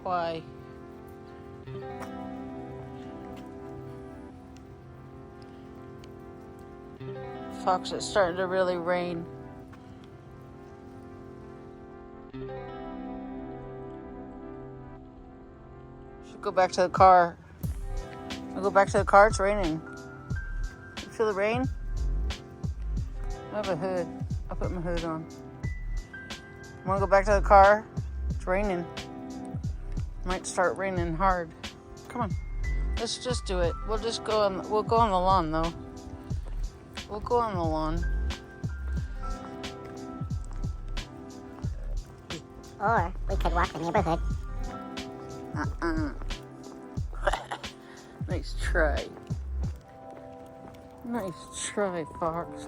Why? Fox, it's starting to really rain. Should go back to the car. I'll go back to the car. It's raining. You feel the rain? I have a hood. I'll put my hood on. I want to go back to the car. It's raining. Might start raining hard. Come on. Let's just do it. We'll just go on. We'll go on the lawn though. We'll go on the lawn. Or we could walk the neighborhood. Nice try. Nice try, Fox.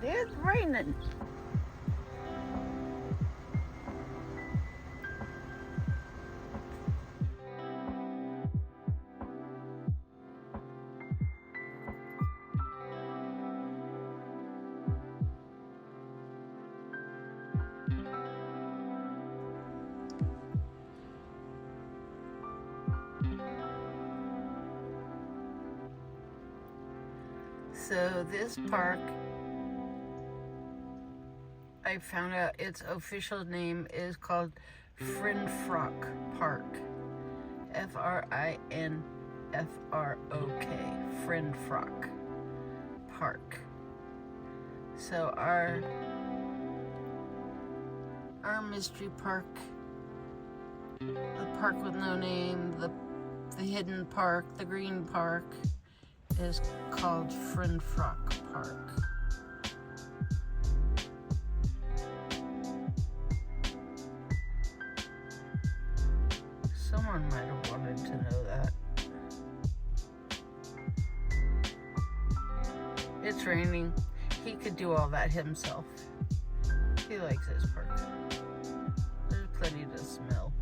It's raining. So this park, I found out its official name is called Frinfrock Park. Frinfrok. Frinfrock Park. So our mystery park, the park with no name, the hidden park, the green park, is called Frinfrock Park. Someone might have wanted to know that. It's raining. He could do all that himself. He likes his park. There's plenty to smell.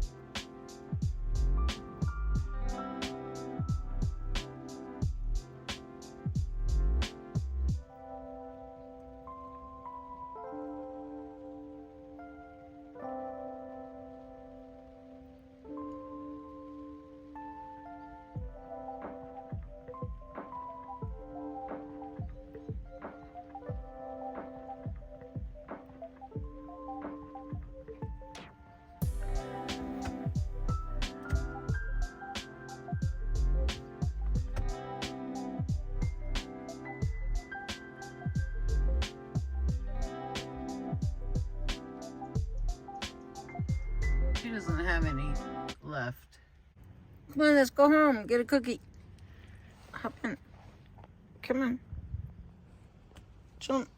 She doesn't have any left. Come on, let's go home. Get a cookie. Hop in. Come on. Jump.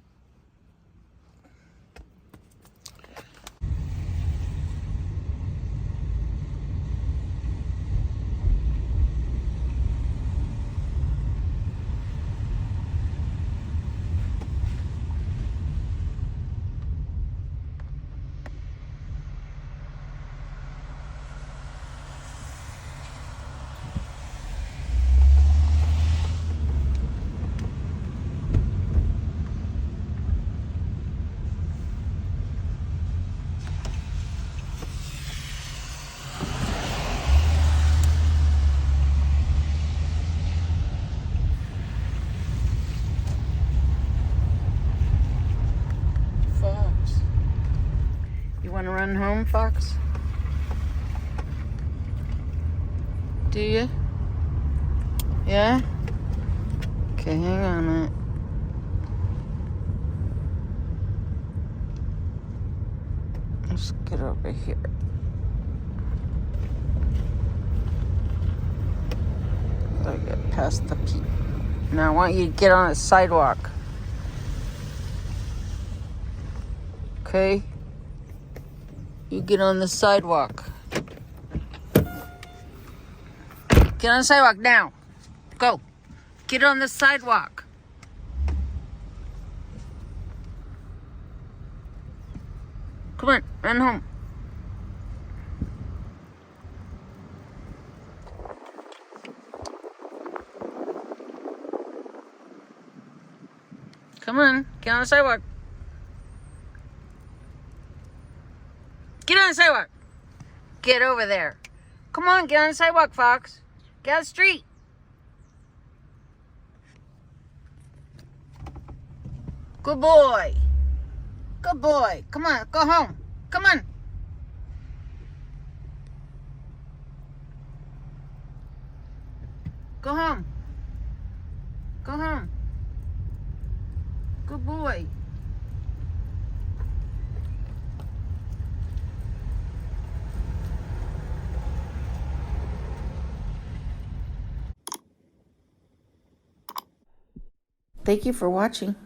Want to run home, Fox? Do you? Yeah? Okay, hang on a minute. Let's get over here. Gotta get past the peep. Now I want you to get on the sidewalk. Okay? You get on the sidewalk. Get on the sidewalk now. Go. Get on the sidewalk. Come on, run home. Come on, get on the sidewalk. Get on the sidewalk. Get over there. Come on, get on the sidewalk, Fox. Get on the street. Good boy. Good boy. Come on, go home. Come on. Go home. Go home. Good boy. Thank you for watching.